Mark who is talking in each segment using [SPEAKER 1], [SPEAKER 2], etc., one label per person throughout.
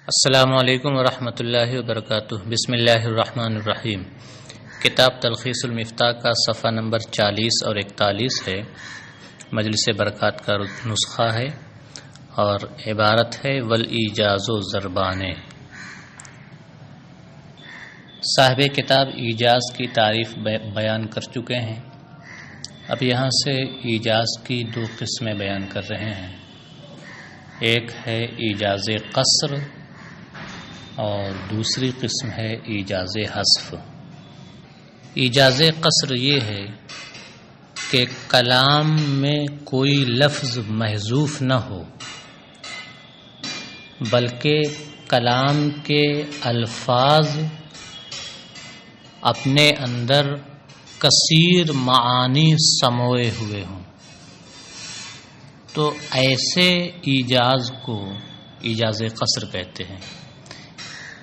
[SPEAKER 1] السلام علیکم ورحمۃ اللہ وبرکاتہ۔ بسم اللہ الرحمن الرحیم۔ کتاب تلخیص المفتاح کا صفحہ نمبر 40 اور 41 ہے۔ مجلس برکات کا نسخہ ہے اور عبارت ہے والایجاز ضربان۔ صاحب کتاب ایجاز کی تعریف بیان کر چکے ہیں۔ اب یہاں سے ایجاز کی دو قسمیں بیان کر رہے ہیں۔ ایک ہے ایجاز قصر اور دوسری قسم ہے ایجاز حذف۔ ایجاز قصر یہ ہے کہ کلام میں کوئی لفظ محذوف نہ ہو بلکہ کلام کے الفاظ اپنے اندر کثیر معانی سموئے ہوئے ہوں، تو ایسے ایجاز کو ایجاز قصر کہتے ہیں۔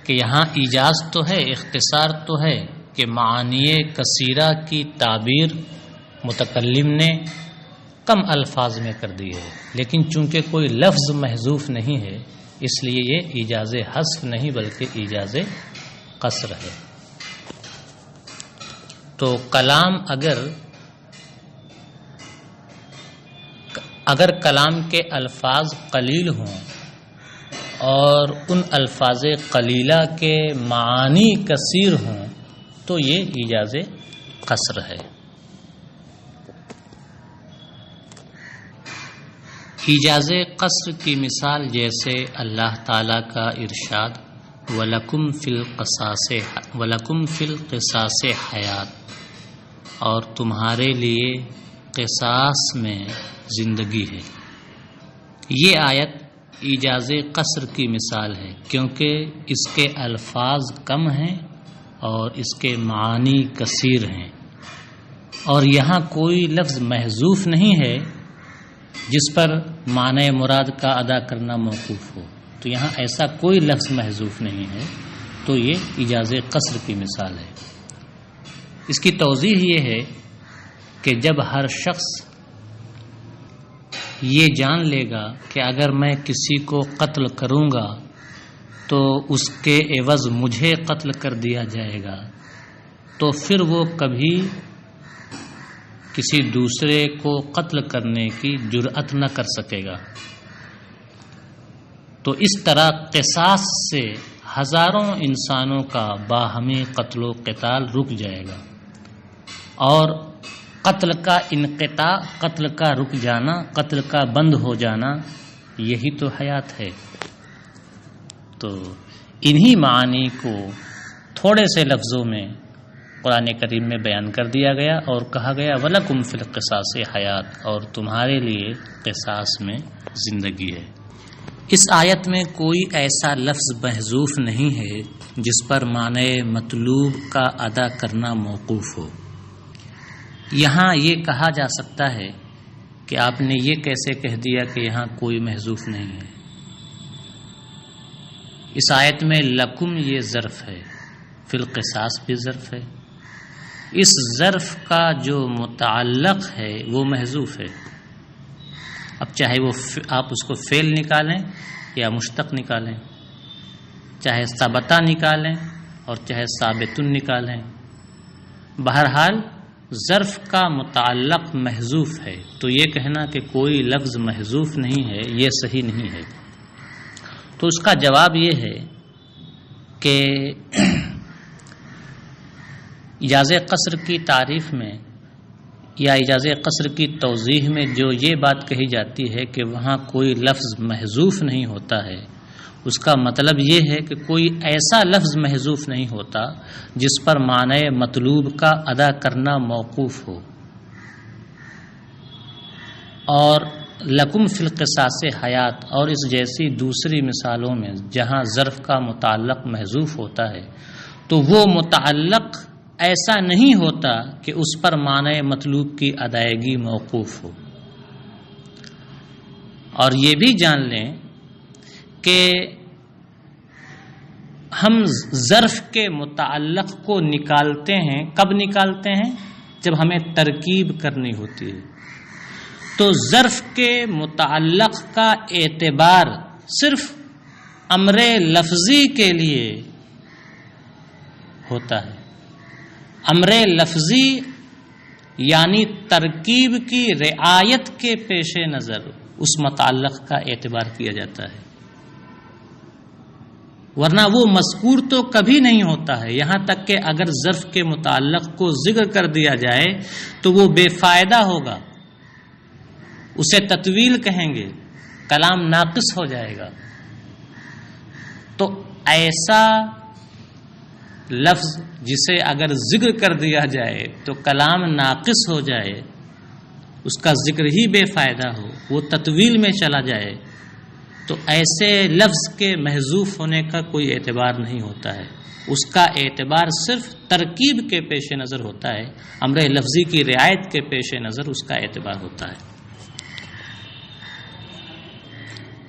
[SPEAKER 1] کہ یہاں ایجاز تو ہے، اختصار تو ہے کہ معانی کثیرہ کی تعبیر متکلم نے کم الفاظ میں کر دی ہے، لیکن چونکہ کوئی لفظ محذوف نہیں ہے اس لیے یہ ایجاز حذف نہیں بلکہ ایجاز قصر ہے۔ تو کلام اگر کلام کے الفاظ قلیل ہوں اور ان الفاظ قلیلہ کے معانی کثیر ہوں تو یہ ایجاز قصر ہے۔ ایجاز قصر کی مثال جیسے اللہ تعالیٰ کا ارشاد وَلَكُمْ فِي الْقِصَاصِ حَیَاتٌ، اور تمہارے لیے قصاص میں زندگی ہے۔ یہ آیت ایجاز قصر کی مثال ہے کیونکہ اس کے الفاظ کم ہیں اور اس کے معانی کثیر ہیں، اور یہاں کوئی لفظ محذوف نہیں ہے جس پر معنی مراد کا ادا کرنا موقوف ہو، تو یہاں ایسا کوئی لفظ محذوف نہیں ہے، تو یہ ایجاز قصر کی مثال ہے۔ اس کی توضیح یہ ہے کہ جب ہر شخص یہ جان لے گا کہ اگر میں کسی کو قتل کروں گا تو اس کے عوض مجھے قتل کر دیا جائے گا، تو پھر وہ کبھی کسی دوسرے کو قتل کرنے کی جرأت نہ کر سکے گا۔ تو اس طرح قصاص سے ہزاروں انسانوں کا باہمی قتل و قتال رک جائے گا، اور قتل کا انقطاع، قتل کا رک جانا، قتل کا بند ہو جانا، یہی تو حیات ہے۔ تو انہی معانی کو تھوڑے سے لفظوں میں قرآن کریم میں بیان کر دیا گیا اور کہا گیا وَلَكُمْ فِي الْقِصَاصِ حَیَاتٌ، اور تمہارے لیے قصاص میں زندگی ہے۔ اس آیت میں کوئی ایسا لفظ محذوف نہیں ہے جس پر معنی مطلوب کا ادا کرنا موقوف ہو۔ یہاں یہ کہا جا سکتا ہے کہ آپ نے یہ کیسے کہہ دیا کہ یہاں کوئی محذوف نہیں ہے۔ اس آیت میں لکم یہ ظرف ہے، فی القصاص بھی ظرف ہے، اس ظرف کا جو متعلق ہے وہ محذوف ہے۔ اب چاہے وہ آپ اس کو فعل نکالیں یا مشتق نکالیں، چاہے ثابتہ نکالیں اور چاہے ثابتن نکالیں، بہرحال ظرف کا متعلق محذوف ہے، تو یہ کہنا کہ کوئی لفظ محذوف نہیں ہے یہ صحیح نہیں ہے۔ تو اس کا جواب یہ ہے کہ ایجاز قصر کی تعریف میں یا ایجاز قصر کی توضیح میں جو یہ بات کہی جاتی ہے کہ وہاں کوئی لفظ محذوف نہیں ہوتا ہے، اس کا مطلب یہ ہے کہ کوئی ایسا لفظ محذوف نہیں ہوتا جس پر معنی مطلوب کا ادا کرنا موقوف ہو۔ اور لکم فی القصاص حیات اور اس جیسی دوسری مثالوں میں جہاں ظرف کا متعلق محذوف ہوتا ہے تو وہ متعلق ایسا نہیں ہوتا کہ اس پر معنی مطلوب کی ادائیگی موقوف ہو۔ اور یہ بھی جان لیں کہ ہم ظرف کے متعلق کو نکالتے ہیں، کب نکالتے ہیں؟ جب ہمیں ترکیب کرنی ہوتی ہے۔ تو ظرف کے متعلق کا اعتبار صرف امر لفظی کے لیے ہوتا ہے. امر لفظی یعنی ترکیب کی رعایت کے پیش نظر اس متعلق کا اعتبار کیا جاتا ہے، ورنہ وہ مذکور تو کبھی نہیں ہوتا ہے. یہاں تک کہ اگر ظرف کے متعلق کو ذکر کر دیا جائے تو وہ بے فائدہ ہوگا، اسے تطویل کہیں گے، کلام ناقص ہو جائے گا. تو ایسا لفظ جسے اگر ذکر کر دیا جائے تو کلام ناقص ہو جائے، اس کا ذکر ہی بے فائدہ ہو، وہ تطویل میں چلا جائے، تو ایسے لفظ کے محذوف ہونے کا کوئی اعتبار نہیں ہوتا ہے. اس کا اعتبار صرف ترکیب کے پیش نظر ہوتا ہے، امر لفظی کی رعایت کے پیش نظر اس کا اعتبار ہوتا ہے.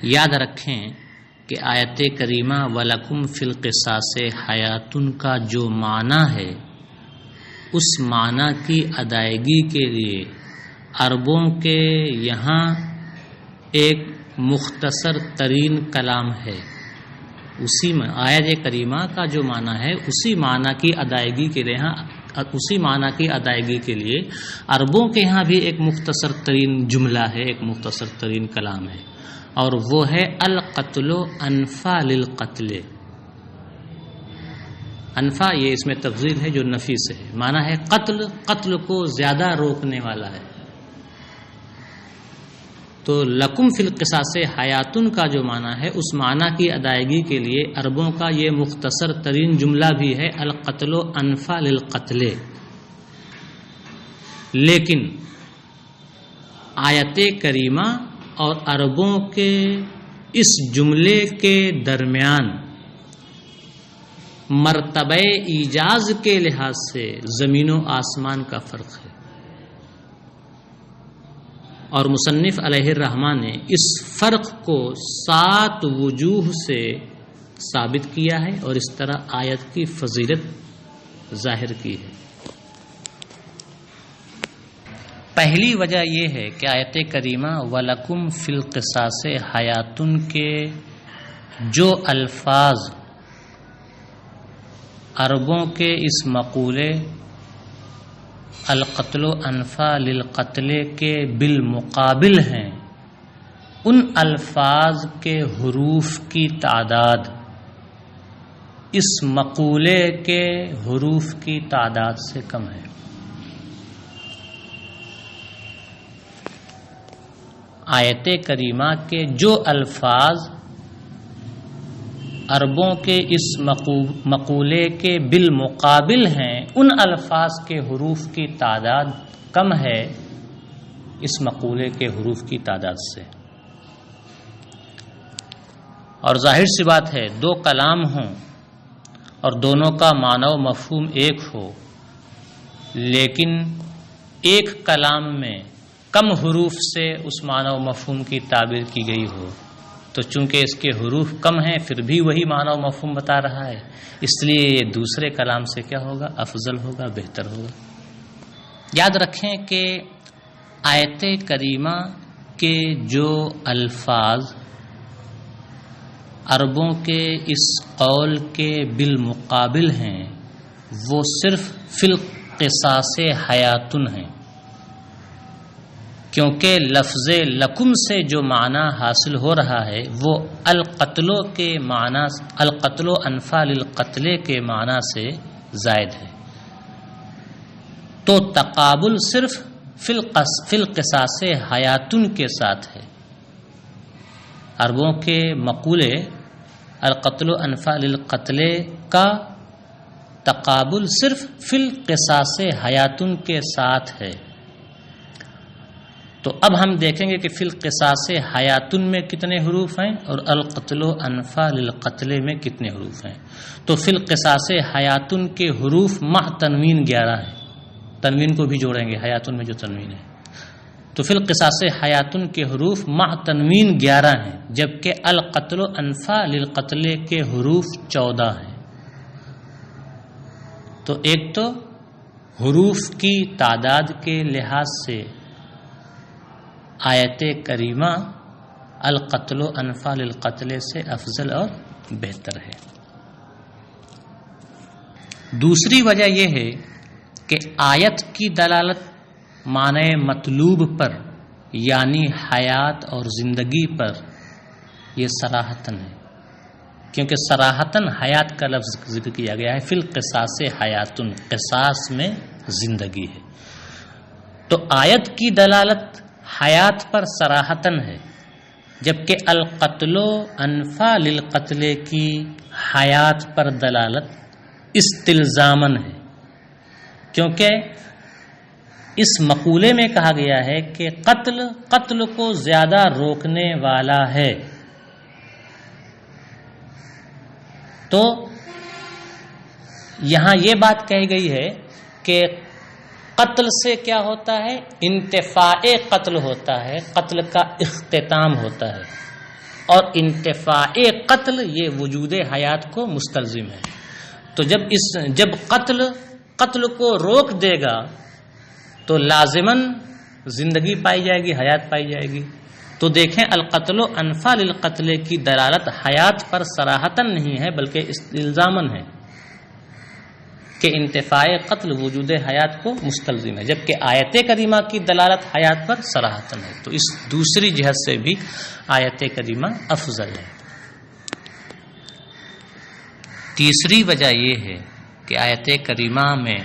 [SPEAKER 1] یاد رکھیں کہ آیت کریمہ وَلَكُمْ فِي الْقِصَاصِ حَيَاتٌ کا جو معنی ہے، اس معنی کی ادائیگی کے لیے عربوں کے یہاں ایک مختصر ترین کلام ہے. اسی میں آیت کریمہ کا جو معنی ہے اسی معنی کی ادائیگی کے لیے عربوں کے یہاں بھی ایک مختصر ترین جملہ ہے، ایک مختصر ترین کلام ہے، اور وہ ہے القتل انفا للقتل. انفا یہ اس میں تفضیل ہے جو نفی سے ہے، معنی ہے قتل کو زیادہ روکنے والا ہے. تو لکم فی القصاص حیاتن کا جو معنی ہے اس معنی کی ادائیگی کے لیے عربوں کا یہ مختصر ترین جملہ بھی ہے القتل انفا للقتل. لیکن آیت کریمہ اور عربوں کے اس جملے کے درمیان مرتبہ ایجاز کے لحاظ سے زمین و آسمان کا فرق ہے، اور مصنف علیہ الرحمہ نے اس فرق کو 7 وجوہ سے ثابت کیا ہے اور اس طرح آیت کی فضیلت ظاہر کی ہے. پہلی وجہ یہ ہے کہ آیت کریمہ وَلَكُمْ فِي الْقِصَاصِ حَيَاتٌ کے جو الفاظ عربوں کے اس مقولے القتل انفا للقتل کے بالمقابل ہیں، ان الفاظ کے حروف کی تعداد اس مقولے کے حروف کی تعداد سے کم ہے. آیت کریمہ کے جو الفاظ عربوں کے اس مقولے کے بالمقابل ہیں، ان الفاظ کے حروف کی تعداد کم ہے اس مقولے کے حروف کی تعداد سے. اور ظاہر سی بات ہے، 2 کلام ہوں اور دونوں کا معنی و مفہوم ایک ہو، لیکن ایک کلام میں کم حروف سے اس معنی و مفہوم کی تعبیر کی گئی ہو، تو چونکہ اس کے حروف کم ہیں پھر بھی وہی معنی و مفہوم بتا رہا ہے، اس لیے یہ دوسرے کلام سے کیا ہوگا؟ افضل ہوگا، بہتر ہوگا. یاد رکھیں کہ آیت کریمہ کے جو الفاظ عربوں کے اس قول کے بالمقابل ہیں وہ صرف فی القصاص حیاتن ہیں، کیونکہ لفظ لکم سے جو معنی حاصل ہو رہا ہے وہ القتل انفا للقتل کے معنی سے زائد ہے. تو تقابل صرف فی القصاص حیاتن کے ساتھ ہے. عربوں کے مقولے القتل انفا للقتل کا تقابل صرف فی القصاص حیاتن کے ساتھ ہے. تو اب ہم دیکھیں گے کہ فی القصاص حیاتن میں کتنے حروف ہیں اور القتل انفا للقتل میں کتنے حروف ہیں. تو فی القصاص حیاتن کے حروف مع تنوین 11 ہیں، تنوین کو بھی جوڑیں گے حیاتن میں جو تنوین ہے. تو فی القصاص حیاتن کے حروف مع تنوین 11 ہیں، جبکہ القتل انفا للقتل کے حروف 14 ہیں. تو ایک تو حروف کی تعداد کے لحاظ سے آیت کریمہ القتل انفا للقتل سے افضل اور بہتر ہے۔ دوسری وجہ یہ ہے کہ آیت کی دلالت معنی مطلوب پر یعنی حیات اور زندگی پر یہ صراحتاً ہے، کیونکہ صراحتاً حیات کا لفظ ذکر کیا گیا ہے، فی القصاص حیاتن، قصاص میں زندگی ہے، تو آیت کی دلالت حیات پر صراحتاً ہے، جبکہ القتل انفع للقتل کی حیات پر دلالت استلزاماً ہے، کیونکہ اس مقولے میں کہا گیا ہے کہ قتل کو زیادہ روکنے والا ہے، تو یہاں یہ بات کہی گئی ہے کہ قتل سے کیا ہوتا ہے؟ انتفاع قتل ہوتا ہے، قتل کا اختتام ہوتا ہے، اور انتفاع قتل یہ وجود حیات کو مستلزم ہے، تو جب قتل کو روک دے گا تو لازماً زندگی پائی جائے گی، حیات پائی جائے گی۔ تو دیکھیں القتل انفع للقتل کی دلالت حیات پر صراحتاً نہیں ہے بلکہ الزاماً ہے کہ انتفاع قتل وجود حیات کو مستلزم ہے، جبکہ آیت کریمہ کی دلالت حیات پر صراحتاً ہے، تو اس دوسری جہت سے بھی آیت کریمہ افضل ہے۔ تیسری وجہ یہ ہے کہ آیت کریمہ میں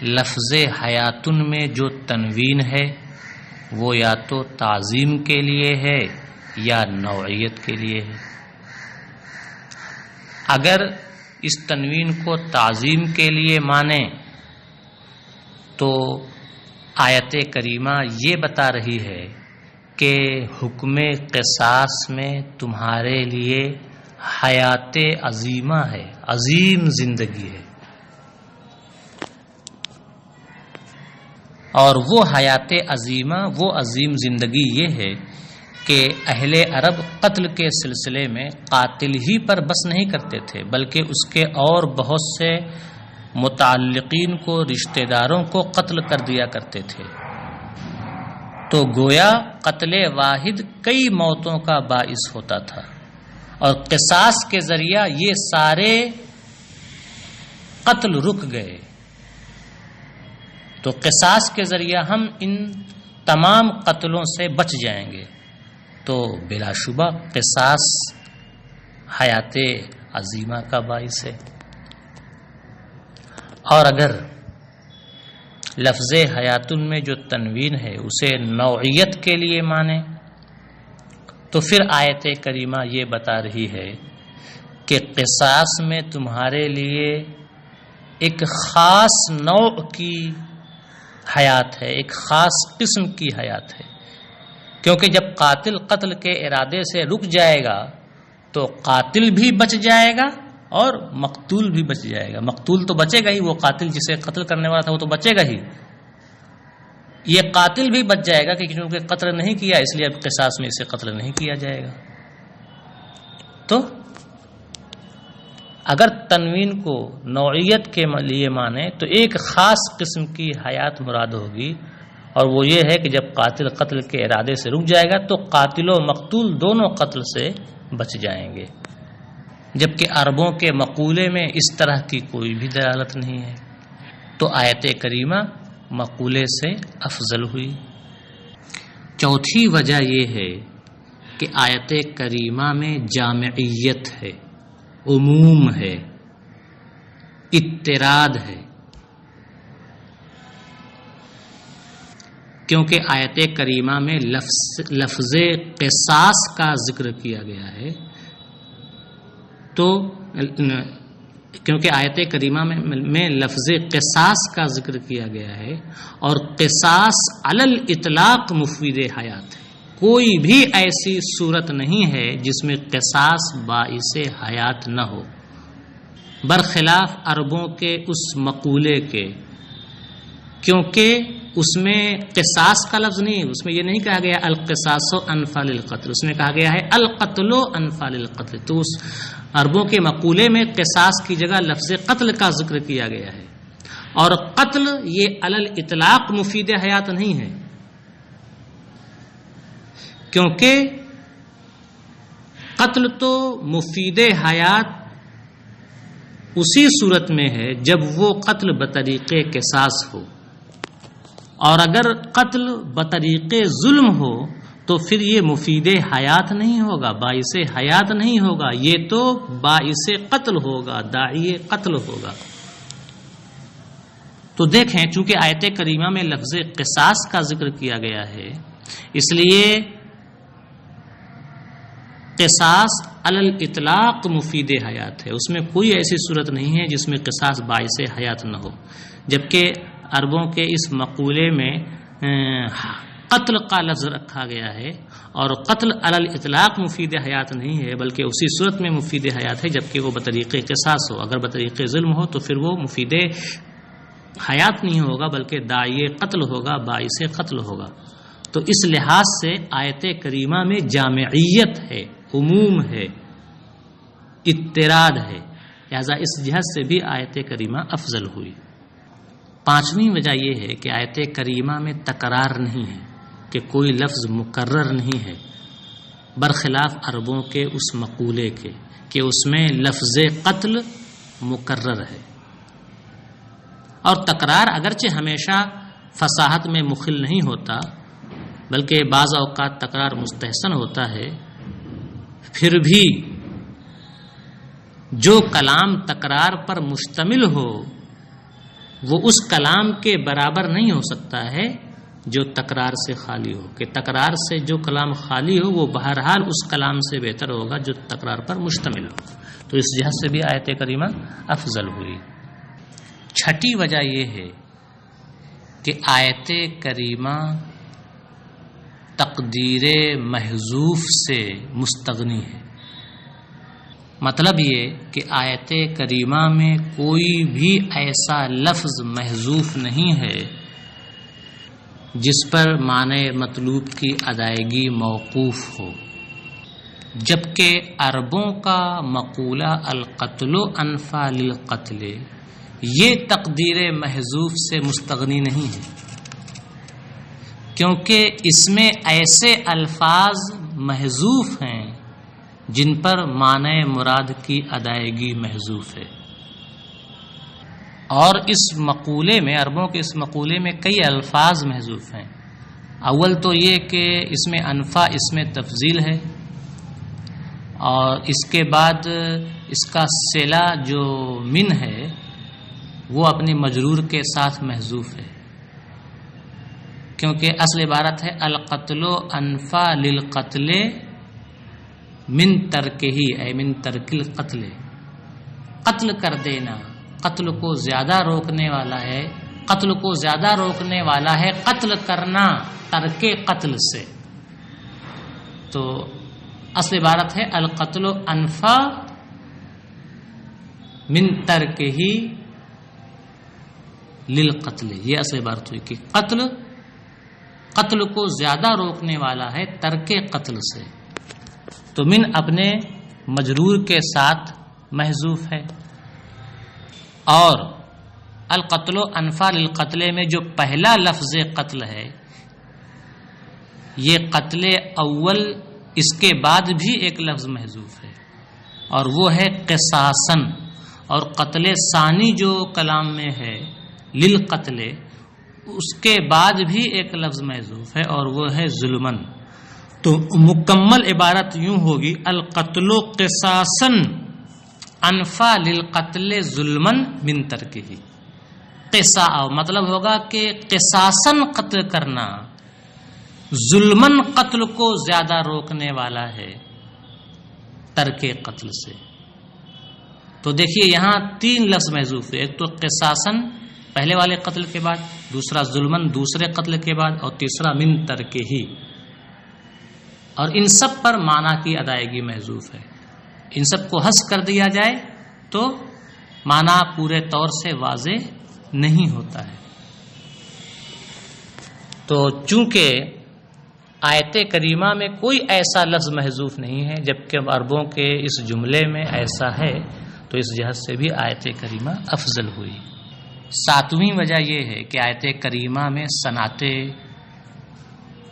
[SPEAKER 1] لفظ حیاتن میں جو تنوین ہے وہ یا تو تعظیم کے لیے ہے یا نوعیت کے لیے ہے۔ اگر اس تنوین کو تعظیم کے لیے مانیں تو آیت کریمہ یہ بتا رہی ہے کہ حکم قصاص میں تمہارے لیے حیات عظیمہ ہے، عظیم زندگی ہے، اور وہ حیات عظیمہ، وہ عظیم زندگی یہ ہے کہ اہل عرب قتل کے سلسلے میں قاتل ہی پر بس نہیں کرتے تھے بلکہ اس کے اور بہت سے متعلقین کو، رشتہ داروں کو قتل کر دیا کرتے تھے، تو گویا قتل واحد کئی موتوں کا باعث ہوتا تھا، اور قصاص کے ذریعہ یہ سارے قتل رک گئے، تو قصاص کے ذریعہ ہم ان تمام قتلوں سے بچ جائیں گے، تو بلا شبہ قصاص حیات عظیمہ کا باعث ہے۔ اور اگر لفظ حیاتن میں جو تنوین ہے اسے نوعیت کے لیے مانیں تو پھر آیت کریمہ یہ بتا رہی ہے کہ قصاص میں تمہارے لیے ایک خاص نوع کی حیات ہے، ایک خاص قسم کی حیات ہے، کیونکہ جب قاتل قتل کے ارادے سے رک جائے گا تو قاتل بھی بچ جائے گا اور مقتول بھی بچ جائے گا۔ مقتول تو بچے گا ہی، وہ قاتل جسے قتل کرنے والا تھا وہ تو بچے گا ہی، یہ قاتل بھی بچ جائے گا کہ کیونکہ قتل نہیں کیا اس لیے اب قصاص میں اسے قتل نہیں کیا جائے گا۔ تو اگر تنوین کو نوعیت کے لیے مانے تو ایک خاص قسم کی حیات مراد ہوگی، اور وہ یہ ہے کہ جب قاتل قتل کے ارادے سے رک جائے گا تو قاتل و مقتول دونوں قتل سے بچ جائیں گے، جبکہ عربوں کے مقولے میں اس طرح کی کوئی بھی دلالت نہیں ہے، تو آیت کریمہ مقولے سے افضل ہوئی۔ چوتھی وجہ یہ ہے کہ آیت کریمہ میں جامعیت ہے، عموم ہے، اضطراد ہے، کیونکہ آیت کریمہ میں لفظ قصاص کا ذکر کیا گیا ہے، تو کیونکہ آیت کریمہ میں لفظ قصاص کا ذکر کیا گیا ہے، اور قصاص علی الاطلاق مفید حیات ہے، کوئی بھی ایسی صورت نہیں ہے جس میں قصاص باعث حیات نہ ہو، برخلاف عربوں کے اس مقولے کے، کیونکہ اس میں قصاص کا لفظ نہیں، اس میں یہ نہیں کہا گیا القصاص انفع للقتل، اس میں کہا گیا ہے القتل انفع للقتل، تو اس عربوں کے مقولے میں قصاص کی جگہ لفظ قتل کا ذکر کیا گیا ہے، اور قتل یہ علی الاطلاق مفید حیات نہیں ہے، کیونکہ قتل تو مفید حیات اسی صورت میں ہے جب وہ قتل بطریقے قصاص ہو، اور اگر قتل بطریقے ظلم ہو تو پھر یہ مفید حیات نہیں ہوگا، باعث حیات نہیں ہوگا، یہ تو باعث قتل ہوگا، داعی قتل ہوگا۔ تو دیکھیں، چونکہ آیت کریمہ میں لفظ قصاص کا ذکر کیا گیا ہے، اس لیے قصاص علی الاطلاق مفید حیات ہے، اس میں کوئی ایسی صورت نہیں ہے جس میں قصاص باعث حیات نہ ہو، جبکہ عربوں کے اس مقولے میں قتل کا لفظ رکھا گیا ہے، اور قتل علی الاطلاق مفید حیات نہیں ہے، بلکہ اسی صورت میں مفید حیات ہے جبکہ وہ بطریق قصاص ہو۔ اگر بطریق ظلم ہو تو پھر وہ مفید حیات نہیں ہوگا بلکہ داعی قتل ہوگا، باعث قتل ہوگا۔ تو اس لحاظ سے آیت کریمہ میں جامعیت ہے، عموم ہے، اضطراد ہے، لہذا اس جہت سے بھی آیت کریمہ افضل ہوئی۔ پانچویں وجہ یہ ہے کہ آیت کریمہ میں تکرار نہیں ہے، کہ کوئی لفظ مکرر نہیں ہے، برخلاف عربوں کے اس مقولے کے کہ اس میں لفظ قتل مکرر ہے۔ اور تکرار اگرچہ ہمیشہ فصاحت میں مخل نہیں ہوتا، بلکہ بعض اوقات تکرار مستحسن ہوتا ہے، پھر بھی جو کلام تکرار پر مشتمل ہو وہ اس کلام کے برابر نہیں ہو سکتا ہے جو تکرار سے خالی ہو، کہ تکرار سے جو کلام خالی ہو وہ بہرحال اس کلام سے بہتر ہوگا جو تکرار پر مشتمل ہو۔ تو اس جہت سے بھی آیت کریمہ افضل ہوئی۔ چھٹی وجہ یہ ہے کہ آیت کریمہ تقدیر محذوف سے مستغنی ہے، مطلب یہ کہ آیت کریمہ میں کوئی بھی ایسا لفظ محذوف نہیں ہے جس پر معنی مطلوب کی ادائیگی موقوف ہو، جبکہ عربوں کا مقولہ القتل انفع للقتل یہ تقدیر محذوف سے مستغنی نہیں ہے، کیونکہ اس میں ایسے الفاظ محذوف ہیں جن پر معنی مراد کی ادائیگی محذوف ہے۔ اور اس مقولے میں، عربوں کے اس مقولے میں کئی الفاظ محذوف ہیں۔ اول تو یہ کہ اس میں انفع اس میں تفضیل ہے، اور اس کے بعد اس کا صلہ جو من ہے وہ اپنی مجرور کے ساتھ محذوف ہے، کیونکہ اصل عبارت ہے القتل انفع للقتل من ترکہ، اے من ترک القتل، قتل کر دینا قتل کو زیادہ روکنے والا ہے، قتل کو زیادہ روکنے والا ہے قتل کرنا ترک قتل سے۔ تو اصل عبارت ہے القتل انفع من ترکہ للقتل، یہ اصل عبارت ہوئی کہ قتل کو زیادہ روکنے والا ہے ترک قتل سے۔ تو من اپنے مجرور کے ساتھ محذوف ہے، اور القتل انفع للقتل میں جو پہلا لفظ قتل ہے یہ قتل اول، اس کے بعد بھی ایک لفظ محذوف ہے اور وہ ہے قصاصاً، اور قتل ثانی جو کلام میں ہے للقتل اس کے بعد بھی ایک لفظ محذوف ہے اور وہ ہے ظلمن۔ تو مکمل عبارت یوں ہوگی القتل قصاصاً انفع للقتل ظلمن من ترکہ، قصاص مطلب ہوگا کہ قصاصاً قتل کرنا ظلمن قتل کو زیادہ روکنے والا ہے ترک قتل سے۔ تو دیکھیے یہاں تین لفظ محذوف ہے، ایک تو قصاصاً پہلے والے قتل کے بعد، دوسرا ظلمن دوسرے قتل کے بعد، اور تیسرا من ترکہ، اور ان سب پر معنی کی ادائیگی محذوف ہے۔ ان سب کو حذف کر دیا جائے تو معنی پورے طور سے واضح نہیں ہوتا ہے۔ تو چونکہ آیت کریمہ میں کوئی ایسا لفظ محذوف نہیں ہے جبکہ عربوں کے اس جملے میں ایسا ہے، تو اس جہت سے بھی آیت کریمہ افضل ہوئی۔ ساتویں وجہ یہ ہے کہ آیت کریمہ میں صنعت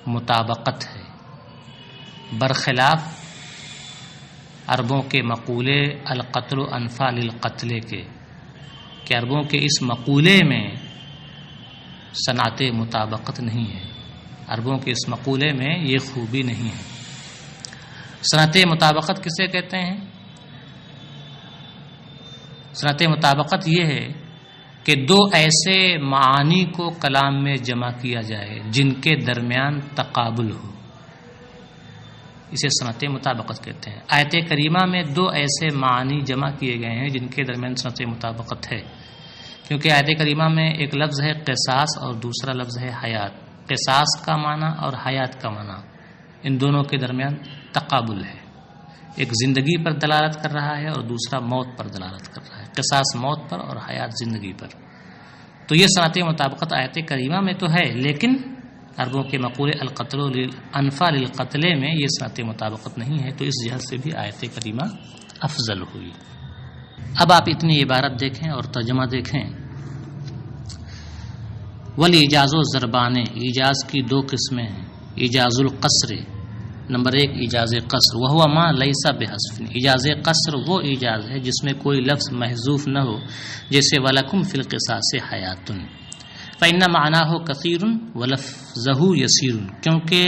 [SPEAKER 1] مطابقت ہے، برخلاف عربوں کے مقولے القتل انفع للقتل کے، کہ عربوں کے اس مقولے میں صنعت مطابقت نہیں ہے، عربوں کے اس مقولے میں یہ خوبی نہیں ہے۔ صنعت مطابقت کسے کہتے ہیں؟ صنعت مطابقت یہ ہے کہ دو ایسے معانی کو کلام میں جمع کیا جائے جن کے درمیان تقابل ہو، اسے صنعت مطابقت کہتے ہیں۔ آیت کریمہ میں دو ایسے معانی جمع کیے گئے ہیں جن کے درمیان صنعت مطابقت ہے، کیونکہ آیت کریمہ میں ایک لفظ ہے قصاص اور دوسرا لفظ ہے حیات۔ قصاص کا معنی اور حیات کا معنی، ان دونوں کے درمیان تقابل ہے، ایک زندگی پر دلالت کر رہا ہے اور دوسرا موت پر دلالت کر رہا ہے، قصاص موت پر اور حیات زندگی پر۔ تو یہ صنعت مطابقت آیت کریمہ میں تو ہے، لیکن عربوں کے مقولے القتل انفع للقتل میں یہ صنعت مطابقت نہیں ہے، تو اس جہت سے بھی آیت کریمہ افضل ہوئی۔ اب آپ اتنی عبارت دیکھیں اور ترجمہ دیکھیں۔ والاجاز و ضربان، ایجاز کی دو قسمیں ہیں، ایجاز القصر، نمبر ایک ایجاز قصر، وہو ما لیس بحذف، ایجاز قصر وہ ایجاز ہے جس میں کوئی لفظ محذوف نہ ہو، جیسے ولکم فی القصاص حیات، فإن معناہ کثیر ولفظہ یسیر، کیونکہ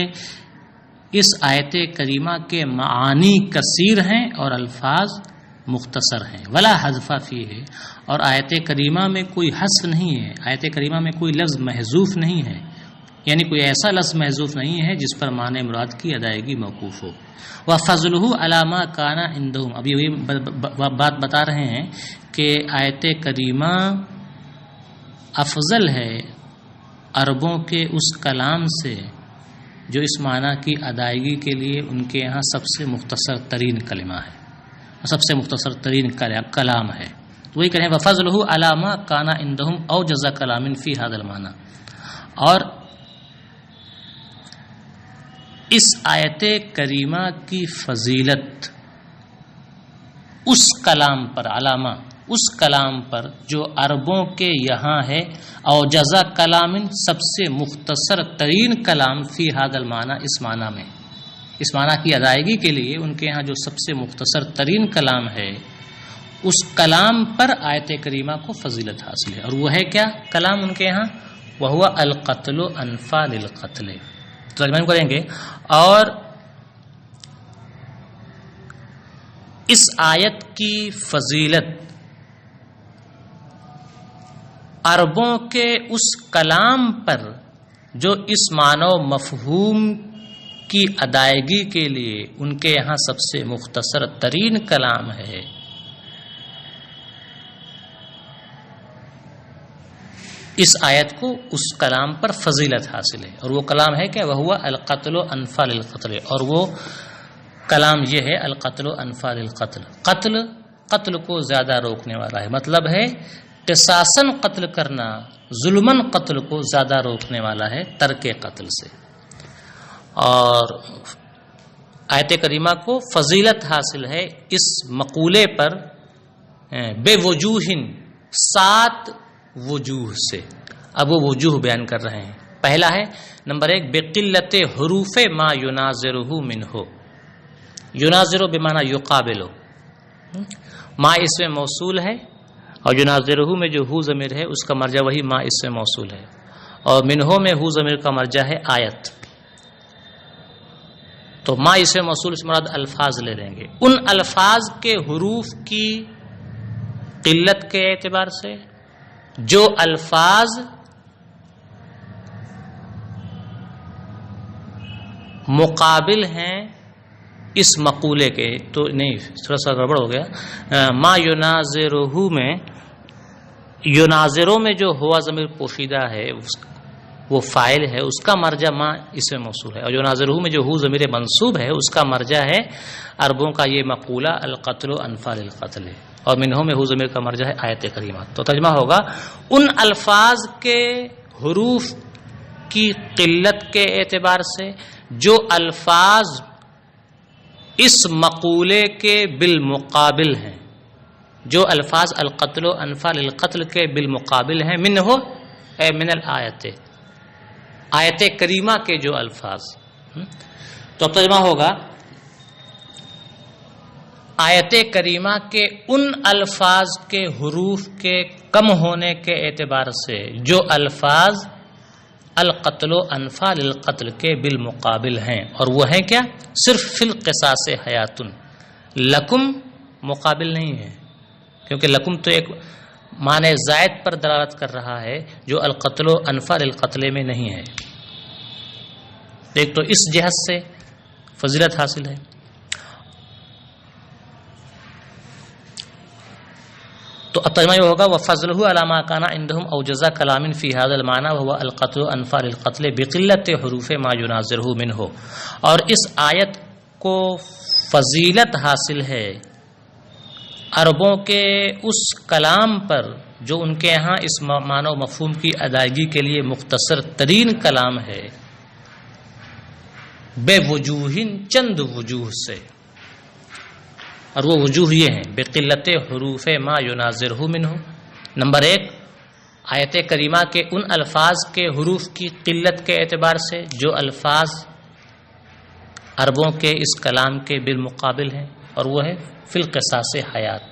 [SPEAKER 1] اس آیت کریمہ کے معانی کثیر ہیں اور الفاظ مختصر ہیں، ولا حذف فیہ، اور آیت کریمہ میں کوئی حذف نہیں ہے، آیت کریمہ میں کوئی لفظ محذوف نہیں ہے، یعنی کوئی ایسا لفظ محذوف نہیں ہے جس پر معنی مراد کی ادائیگی موقوف ہو۔ وفضلہ علی ما کان عندہم، اب یہ بات بتا رہے ہیں کہ آیت کریمہ افضل ہے عربوں کے اس کلام سے جو اس معنی کی ادائیگی کے لیے ان کے یہاں سب سے مختصر ترین کلمہ ہے، سب سے مختصر ترین کلام ہے۔ تو وہی کہیں وفضلہ علی ما کان عندہم اوجز کلام فی ھذا المعنی، اور اس آیت کریمہ کی فضیلت اس کلام پر، علامہ اس کلام پر جو عربوں کے یہاں ہے، اوجزا کلام، سب سے مختصر ترین کلام فی ھذا المعنی، اس معنی میں، اس معنی کی ادائیگی کے لیے ان کے یہاں جو سب سے مختصر ترین کلام ہے، اس کلام پر آیت کریمہ کو فضیلت حاصل ہے، اور وہ ہے کیا کلام ان کے یہاں؟ وہو القتل انفع للقتل، ترجمہ کریں گے۔ اور اس آیت کی فضیلت عربوں کے اس کلام پر جو اس معنی و مفہوم کی ادائیگی کے لیے ان کے یہاں سب سے مختصر ترین کلام ہے، اس آیت کو اس کلام پر فضیلت حاصل ہے، اور وہ کلام ہے کہ وہو القتل انفع للقتل، اور وہ کلام یہ ہے القتل انفع للقتل، قتل کو زیادہ روکنے والا ہے، مطلب ہے قصاصاً قتل کرنا، ظلماً قتل کو زیادہ روکنے والا ہے ترک قتل سے۔ اور آیت کریمہ کو فضیلت حاصل ہے اس مقولے پر بے وجوہ، 7 وجوہ سے۔ اب وہ وجوہ بیان کر رہے ہیں۔ پہلا ہے نمبر 1 بقلت حروف ما یناظرہ منہ، یناظر بمعنی یقابل، ما اس میں موصول ہے، اور یناظرہ میں جو ہو ضمیر ہے اس کا مرجع وہی ما اس میں موصول ہے، اور منہ میں ہو ضمیر کا مرجع ہے آیت، تو ما اس میں موصول سے مراد الفاظ لے لیں گے، ان الفاظ کے حروف کی قلت کے اعتبار سے جو الفاظ مقابل ہیں اس مقولے کے، تو نہیں تھوڑا سا گڑبڑ ہو گیا، ما یناظرہ میں، یناظروں میں جو ہوا ضمیر پوشیدہ ہے وہ فاعل ہے، اس کا مرجع ما اس میں موصول ہے، اور یناظرہ میں جو ہو ضمیر منصوب ہے اس کا مرجع ہے عربوں کا یہ مقولہ القتل انفع للقتل، اور منہ میں ہو ضمیر کا مرجع ہے آیت کریمہ۔ تو ترجمہ ہوگا ان الفاظ کے حروف کی قلت کے اعتبار سے جو الفاظ اس مقولے کے بالمقابل ہیں، جو الفاظ القتل انفع للقتل کے بالمقابل ہیں، منہ اے من الآیت، آیت کریمہ کے جو الفاظ، تو اب ترجمہ ہوگا آیت کریمہ کے ان الفاظ کے حروف کے کم ہونے کے اعتبار سے جو الفاظ القتل و انفع للقتل کے بالمقابل ہیں، اور وہ ہیں کیا؟ صرف فی القصاص حیات، لکم مقابل نہیں ہے، کیونکہ لکم تو ایک معنی زائد پر دلالت کر رہا ہے جو القتل و انفع للقتل میں نہیں ہے. ایک تو اس جہت سے فضیلت حاصل ہے. تو ترجمہ یہ ہوگا وَفَضْلُهُ عَلَى مَا كَانَ عِندَهُمْ أَوْجَزَ كَلَامٍ فِي هَذَا الْمَعْنَى وَهُوَ الْقَتْلُ أَنْفَعُ لِلْقَتْلِ بِقِلَّةِ حُرُوفِ مَا يُنَازِرُهُ مِنْهُ. اور اس آیت کو فضیلت حاصل ہے عربوں کے اس کلام پر جو ان کے ہاں اس معنی و مفہوم کی ادائیگی کے لیے مختصر ترین کلام ہے، بے وجوہ، چند وجوہ سے، اور وہ وجوہ یہ ہیں بقلت حروف ما یناظرہ منہ. نمبر 1، آیت کریمہ کے ان الفاظ کے حروف کی قلت کے اعتبار سے جو الفاظ عربوں کے اس کلام کے بالمقابل ہیں، اور وہ ہے فی القصاص حیات.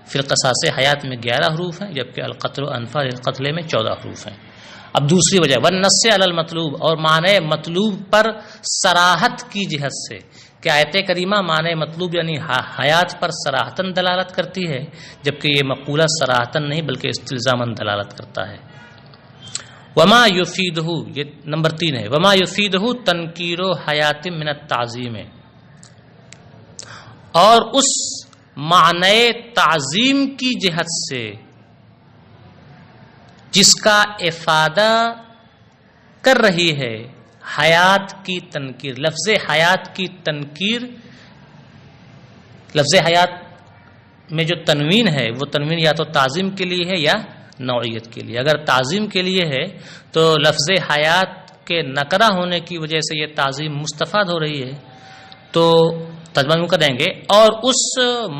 [SPEAKER 1] فی القصاص حیات میں 11 حروف ہیں، جبکہ القتل و انفع للقتل میں 14 حروف ہیں. اب دوسری وجہ والنص علی المطلوب، اور معنی مطلوب پر صراحت کی جہت سے کہ آیت کریمہ معنی مطلوب یعنی حیات پر صراحتاً دلالت کرتی ہے، جبکہ یہ مقولہ صراحتاً نہیں بلکہ استلزاماً دلالت کرتا ہے. وما یفیدہ، یہ نمبر 3 ہے، وما یفیدہ تنکیر حیات من التعظیم، اور اس معنی تعظیم کی جہت سے جس کا افادہ کر رہی ہے حیات کی تنکیر. لفظ حیات کی تنکیر، لفظ حیات میں جو تنوین ہے وہ تنوین یا تو تعظیم کے لیے ہے یا نوعیت کے لیے. اگر تعظیم کے لیے ہے تو لفظ حیات کے نکرہ ہونے کی وجہ سے یہ تعظیم مستفاد ہو رہی ہے، تو ترجمہ کر دیں گے اور اس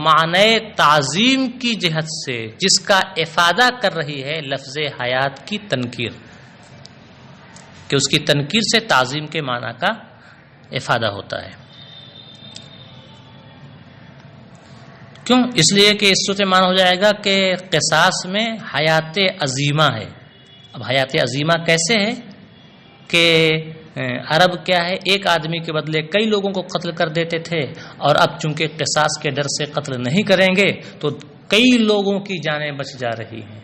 [SPEAKER 1] معنی تعظیم کی جہت سے جس کا افادہ کر رہی ہے لفظ حیات کی تنکیر، کہ اس کی تنکیر سے تعظیم کے معنی کا افادہ ہوتا ہے. کیوں؟ اس لیے کہ اس صورت میں معنی ہو جائے گا کہ قصاص میں حیات عظیمہ ہے. اب حیات عظیمہ کیسے ہے کہ عرب کیا ہے، ایک آدمی کے بدلے کئی لوگوں کو قتل کر دیتے تھے، اور اب چونکہ قصاص کے ڈر سے قتل نہیں کریں گے تو کئی لوگوں کی جانیں بچ جا رہی ہیں.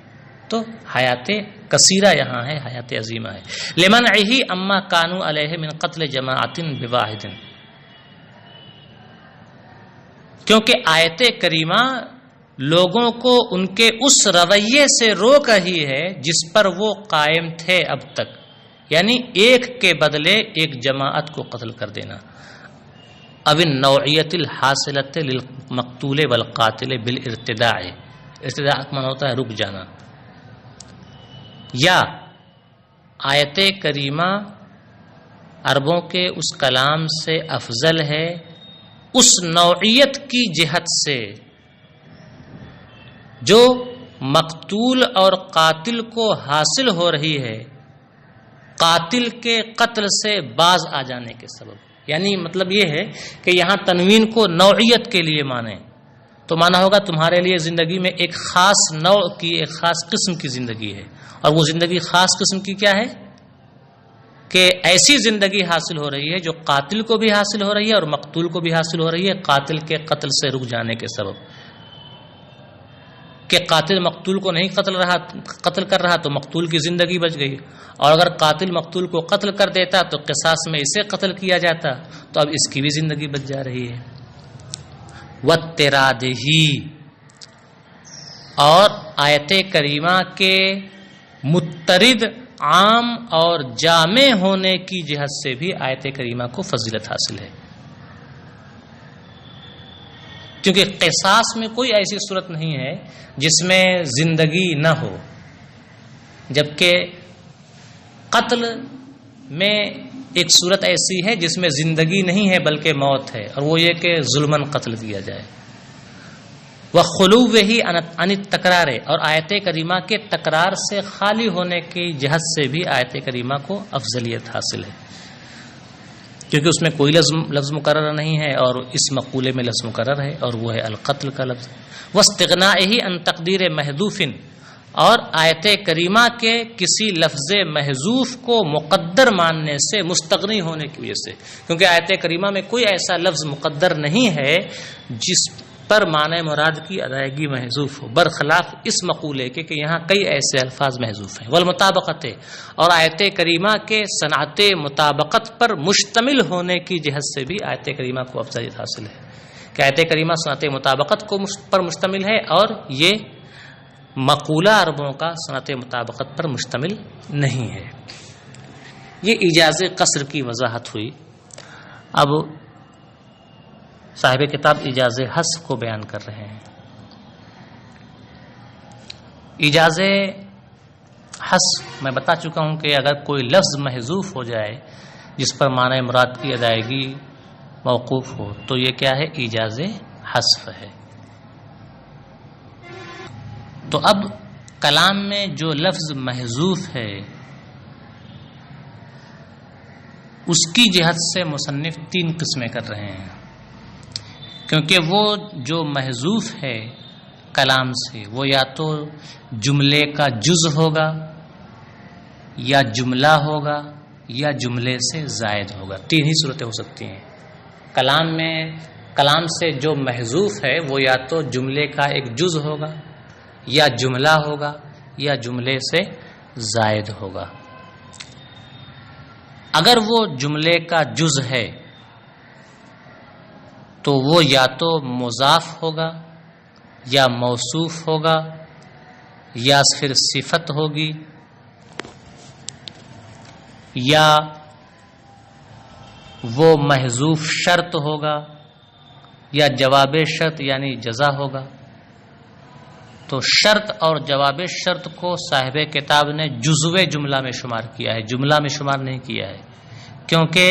[SPEAKER 1] تو حیات کثیرہ یہاں ہے، حیات عظیمہ ہے. لمنعہ اما کانوا علیہ من قتل جماعت بواحد، کیونکہ آیت کریمہ لوگوں کو ان کے اس رویے سے روک رہی ہے جس پر وہ قائم تھے اب تک، یعنی ایک کے بدلے ایک جماعت کو قتل کر دینا. اب النوعیت الحاصلۃ للمقتول والقاتل بالارتداع، ارتداع کا معنی ہوتا ہے رک جانا. یا آیت کریمہ عربوں کے اس کلام سے افضل ہے اس نوعیت کی جہت سے جو مقتول اور قاتل کو حاصل ہو رہی ہے قاتل کے قتل سے باز آ جانے کے سبب. یعنی مطلب یہ ہے کہ یہاں تنوین کو نوعیت کے لیے مانیں تو مانا ہوگا تمہارے لیے زندگی میں ایک خاص نوع کی، ایک خاص قسم کی زندگی ہے، اور وہ زندگی خاص قسم کی کیا ہے کہ ایسی زندگی حاصل ہو رہی ہے جو قاتل کو بھی حاصل ہو رہی ہے اور مقتول کو بھی حاصل ہو رہی ہے قاتل کے قتل سے رک جانے کے سبب. کہ قاتل مقتول کو نہیں قتل کر رہا تو مقتول کی زندگی بچ گئی، اور اگر قاتل مقتول کو قتل کر دیتا تو قصاص میں اسے قتل کیا جاتا تو اب اس کی بھی زندگی بچ جا رہی ہے. وَاتِّرَادِهِ، اور آیت کریمہ کے مترد، عام اور جامع ہونے کی جہت سے بھی آیت کریمہ کو فضیلت حاصل ہے. کیونکہ قصاص میں کوئی ایسی صورت نہیں ہے جس میں زندگی نہ ہو، جبکہ قتل میں ایک صورت ایسی ہے جس میں زندگی نہیں ہے بلکہ موت ہے، اور وہ یہ کہ ظلماً قتل کیا جائے. وَخُلُوِّهِ عَنِ التَّكْرَارِ، اور آیت کریمہ کے تکرار سے خالی ہونے کی جہت سے بھی آیت کریمہ کو افضلیت حاصل ہے. کیونکہ اس میں کوئی لفظ مقرر نہیں ہے اور اس مقولے میں لفظ مقرر ہے اور وہ ہے القتل کا لفظ. واستغنائه عن تقدیر محذوف، اور آیت کریمہ کے کسی لفظ محذوف کو مقدر ماننے سے، مستغنی ہونے کی وجہ سے، کیونکہ آیت کریمہ میں کوئی ایسا لفظ مقدر نہیں ہے جس پر معنی مراد کی ادائیگی محذوف ہو، برخلاف اس مقولے کے کہ یہاں کئی ایسے الفاظ محذوف ہیں. والمطابقت، اور آیت کریمہ کے صنعت مطابقت پر مشتمل ہونے کی جہت سے بھی آیت کریمہ کو افضلیت حاصل ہے کہ آیت کریمہ صنعت مطابقت پر مشتمل ہے اور یہ مقولہ عربوں کا صنعت مطابقت پر مشتمل نہیں ہے. یہ ایجاز قصر کی وضاحت ہوئی. اب صاحب کتاب ایجاز حذف کو بیان کر رہے ہیں. ایجاز حذف میں بتا چکا ہوں کہ اگر کوئی لفظ محذوف ہو جائے جس پر معنی مراد کی ادائیگی موقوف ہو تو یہ کیا ہے؟ ایجاز حذف ہے. تو اب کلام میں جو لفظ محذوف ہے اس کی جہت سے مصنف تین قسمیں کر رہے ہیں، کیونکہ وہ جو محذوف ہے کلام سے وہ یا تو جملے کا جز ہوگا یا جملہ ہوگا یا جملے سے زائد ہوگا. تین ہی صورتیں ہو سکتی ہیں. کلام سے جو محذوف ہے وہ یا تو جملے کا ایک جز ہوگا یا جملہ ہوگا یا جملے سے زائد ہوگا. اگر وہ جملے کا جز ہے تو وہ یا تو مضاف ہوگا یا موصوف ہوگا یا پھر صفت ہوگی یا وہ محذوف شرط ہوگا یا جواب شرط یعنی جزا ہوگا. تو شرط اور جواب شرط کو صاحب کتاب نے جزو جملہ میں شمار کیا ہے، جملہ میں شمار نہیں کیا ہے، کیونکہ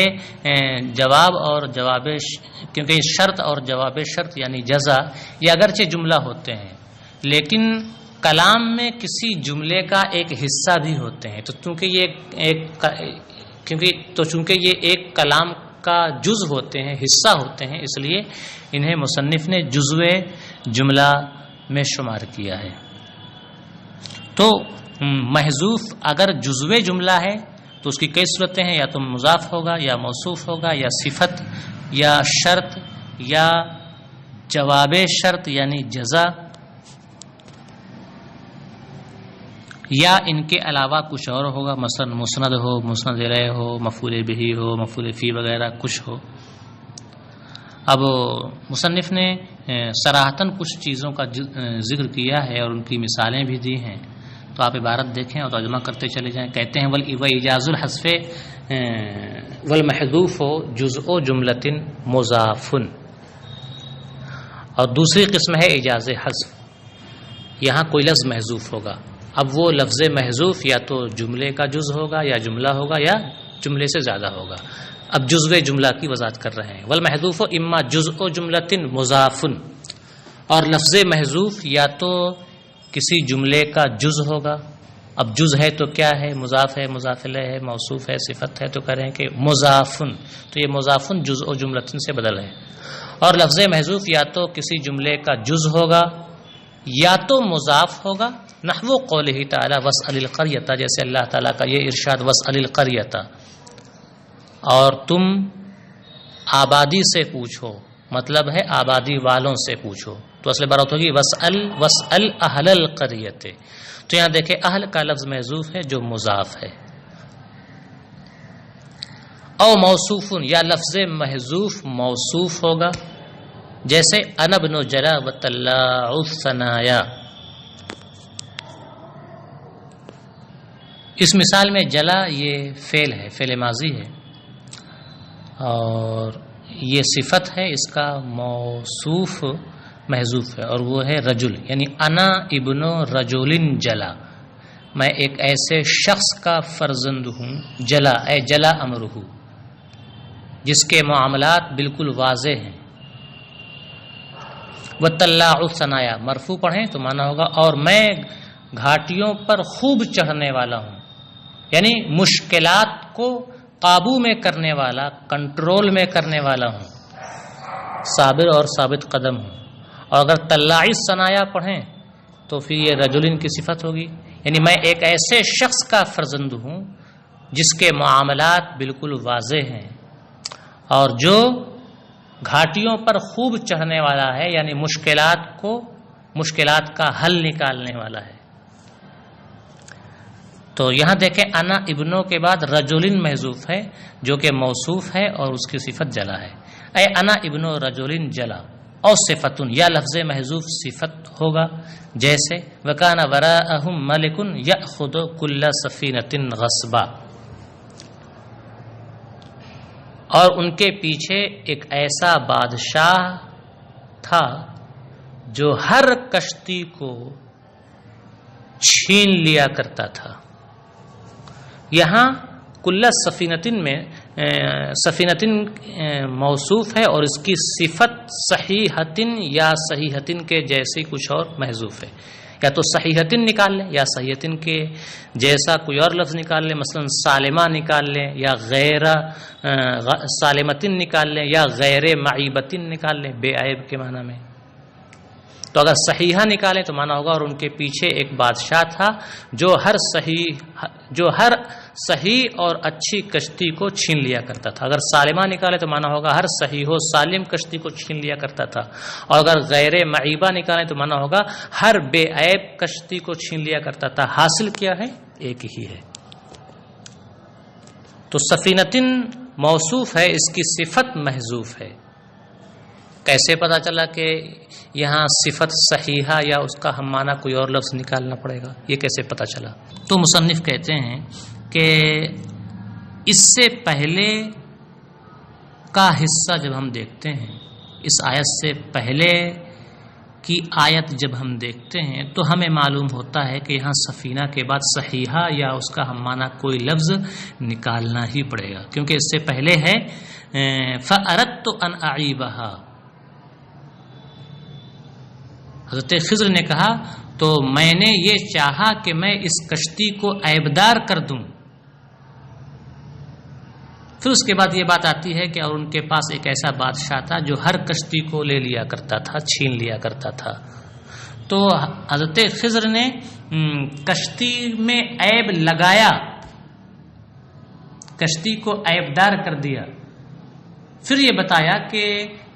[SPEAKER 1] کیونکہ شرط اور جواب شرط یعنی جزا یہ اگرچہ جملہ ہوتے ہیں لیکن کلام میں کسی جملے کا ایک حصہ بھی ہوتے ہیں. تو چونکہ یہ ایک کلام کا جز ہوتے ہیں، حصہ ہوتے ہیں، اس لیے انہیں مصنف نے جزو جملہ میں شمار کیا ہے. تو محذوف اگر جزو جملہ ہے تو اس کی کئی صورتیں ہیں، یا تو مضاف ہوگا یا موصوف ہوگا یا صفت یا شرط یا جواب شرط یعنی جزا، یا ان کے علاوہ کچھ اور ہوگا، مثلا مسند ہو، مسند الیہ ہو، مفعول بہ ہو، مفعول فی وغیرہ کچھ ہو. اب مصنف نے صراحتاً کچھ چیزوں کا ذکر کیا ہے اور ان کی مثالیں بھی دی ہیں، تو آپ عبارت دیکھیں اور ترجمہ کرتے چلے جائیں. کہتے ہیں وَإِجَازُ الْحَذْفِ وَالْمَحْذُوفُ جُزْءُ جُمْلَةٍ مُضَافٌ. اور دوسری قسم ہے اجاز حذف. یہاں کوئی لفظ محذوف ہوگا، اب وہ لفظ محذوف یا تو جملے کا جز ہوگا یا جملہ ہوگا یا جملے سے زیادہ ہوگا. اب جزو جملہ کی وضاحت کر رہے ہیں. والمحذوف اما جزء جملۃ مضاف، اور لفظ محذوف یا تو کسی جملے کا جز ہوگا. اب جز ہے تو کیا ہے؟ مضاف ہے، مضاف الیہ ہے، موصوف ہے، صفت ہے، تو کہہ رہے ہیں کہ مضافن، تو یہ مضافن جزء جملۃ سے بدل ہے. اور لفظ محذوف یا تو کسی جملے کا جز ہوگا یا تو مضاف ہوگا، نحو قولہ تعالی واسأل القریۃ، جیسے اللہ تعالیٰ کا یہ ارشاد واسأل القریۃ، اور تم آبادی سے پوچھو، مطلب ہے آبادی والوں سے پوچھو. تو اصل بات ہوگی واسأل اہل القریۃ. تو یہاں دیکھیں اہل کا لفظ محذوف ہے جو مضاف ہے. او موصوف، یا لفظ محذوف موصوف ہوگا، جیسے انا ابن جلا وطلاع الثنایا. اس مثال میں جلا یہ فعل ہے، فعل ماضی ہے، اور یہ صفت ہے، اس کا موصوف محذوف ہے اور وہ ہے رجل، یعنی انا ابن رجل جلا، میں ایک ایسے شخص کا فرزند ہوں. جلا اے جلا امرہ، جس کے معاملات بالکل واضح ہیں. وطلاع الثنایا مرفوع پڑھیں تو مانا ہوگا اور میں گھاٹیوں پر خوب چڑھنے والا ہوں، یعنی مشکلات کو قابو میں کرنے والا، کنٹرول میں کرنے والا ہوں، صابر اور ثابت قدم ہوں. اور اگر طلاعی ثنایا پڑھیں تو پھر یہ رجل کی صفت ہوگی، یعنی میں ایک ایسے شخص کا فرزند ہوں جس کے معاملات بالکل واضح ہیں اور جو گھاٹیوں پر خوب چڑھنے والا ہے، یعنی مشکلات کا حل نکالنے والا ہے. تو یہاں دیکھیں انا ابنوں کے بعد رجل محذوف ہے جو کہ موصوف ہے اور اس کی صفت جلا ہے. اے انا ابن رجل جلا اور صفتن، یا لفظ محذوف صفت ہوگا، جیسے وکان وراءہم ملک یأخذ کل سفینۃ غصبا، اور ان کے پیچھے ایک ایسا بادشاہ تھا جو ہر کشتی کو چھین لیا کرتا تھا. یہاں کل سفینتن میں سفینتن موصوف ہے اور اس کی صفت صحیحتن یا صحیحتن کے جیسی کچھ اور محذوف ہے. یا تو صحیحتن نکال لیں یا صحیحتن کے جیسا کوئی اور لفظ نکال لیں، مثلا سالمہ نکال لیں یا غیر سالمتن نکال لیں یا غیر معیبتن نکال لیں، بے عیب کے معنی میں. تو اگر صحیحہ نکالیں تو معنی ہوگا اور ان کے پیچھے ایک بادشاہ تھا جو ہر صحیح اور اچھی کشتی کو چھین لیا کرتا تھا. اگر سالمہ نکالے تو معنی ہوگا ہر صحیح و سالم کشتی کو چھین لیا کرتا تھا. اور اگر غیر معیبہ نکالیں تو معنی ہوگا ہر بے عیب کشتی کو چھین لیا کرتا تھا. حاصل کیا ہے؟ ایک ہی ہے. تو سفینتن موصوف ہے، اس کی صفت محذوف ہے. کیسے پتا چلا کہ یہاں صفت صحیحہ یا اس کا ہم معنی کوئی اور لفظ نکالنا پڑے گا؟ یہ کیسے پتا چلا؟ تو مصنف کہتے ہیں کہ اس سے پہلے کا حصہ جب ہم دیکھتے ہیں، اس آیت سے پہلے کی آیت جب ہم دیکھتے ہیں تو ہمیں معلوم ہوتا ہے کہ یہاں سفینہ کے بعد صحیحہ یا اس کا ہم معنی کوئی لفظ نکالنا ہی پڑے گا، کیونکہ اس سے پہلے ہے فَأَرَدْتُ أَنْ أَعِيبَهَا. حضرت خضر نے کہا تو میں نے یہ چاہا کہ میں اس کشتی کو عیبدار کر دوں. پھر اس کے بعد یہ بات آتی ہے کہ اور ان کے پاس ایک ایسا بادشاہ تھا جو ہر کشتی کو لے لیا کرتا تھا، چھین لیا کرتا تھا. تو حضرت خضر نے کشتی میں عیب لگایا، کشتی کو عیبدار کر دیا. پھر یہ بتایا کہ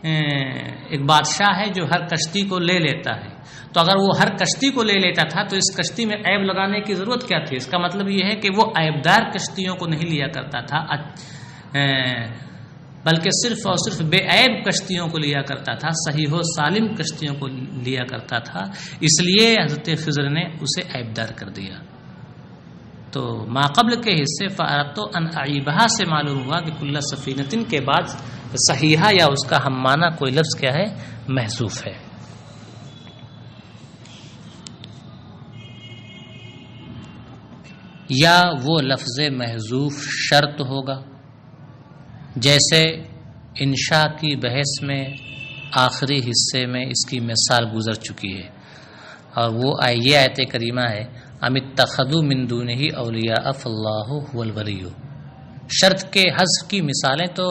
[SPEAKER 1] ایک بادشاہ ہے جو ہر کشتی کو لے لیتا ہے. تو اگر وہ ہر کشتی کو لے لیتا تھا تو اس کشتی میں عیب لگانے کی ضرورت کیا تھی؟ اس کا مطلب یہ ہے کہ وہ عیبدار کشتیوں کو نہیں لیا کرتا تھا، بلکہ صرف اور صرف بے عیب کشتیوں کو لیا کرتا تھا، صحیح و سالم کشتیوں کو لیا کرتا تھا. اس لیے حضرت خضر نے اسے عیبدار کر دیا. تو ماقبل کے حصے فَأَرَدْتُ أَنْ أَعِيبَهَا سے معلوم ہوا کہ کل سفینتن کے بعد صحیحہ یا اس کا ہم معنی کوئی لفظ کیا ہے؟ محذوف ہے. یا وہ لفظ محذوف شرط ہوگا، جیسے انشاء کی بحث میں آخری حصے میں اس کی مثال گزر چکی ہے، اور وہ یہ آیت کریمہ ہے ام اتخذوا من دونہ اولیاء فاللہ هو الولی. شرط کے حذف کی مثالیں تو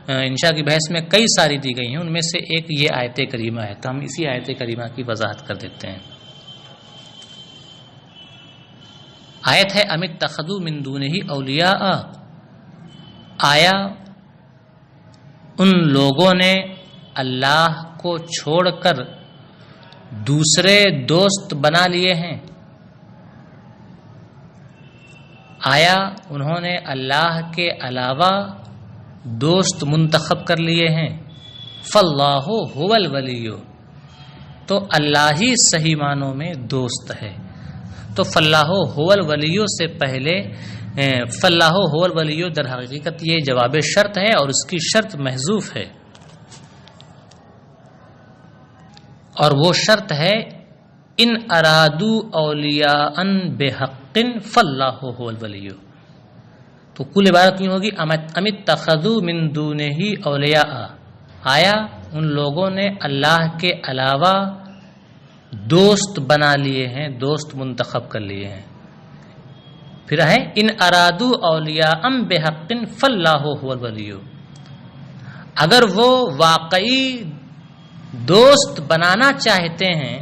[SPEAKER 1] انشاء کی بحث میں کئی ساری دی گئی ہیں، ان میں سے ایک یہ آیت کریمہ ہے. تو ہم اسی آیت کریمہ کی وضاحت کر دیتے ہیں. آیت ہے ام اتخذوا من دونہ اولیاء. آیا ان لوگوں نے اللہ کو چھوڑ کر دوسرے دوست بنا لیے ہیں؟ آیا انہوں نے اللہ کے علاوہ دوست منتخب کر لیے ہیں؟ فاللہ هو الولی. تو اللہ ہی صحیح معنوں میں دوست ہے. تو فاللہ هو الولی سے پہلے فاللہ هو الولی در حقیقت یہ جواب شرط ہے اور اس کی شرط محذوف ہے، اور وہ شرط ہے ان ارادو اولیاء بحق فاللہ هو الولی. تو کل عبارت یوں ہوگی ام اتخذوا من دونہ اولیاء. آیا ان لوگوں نے اللہ کے علاوہ دوست بنا لیے ہیں، دوست منتخب کر لیے ہیں. پھر ہے ان ارادو اولیاء بحق فاللہ هو الولی، اگر وہ واقعی دوست بنانا چاہتے ہیں،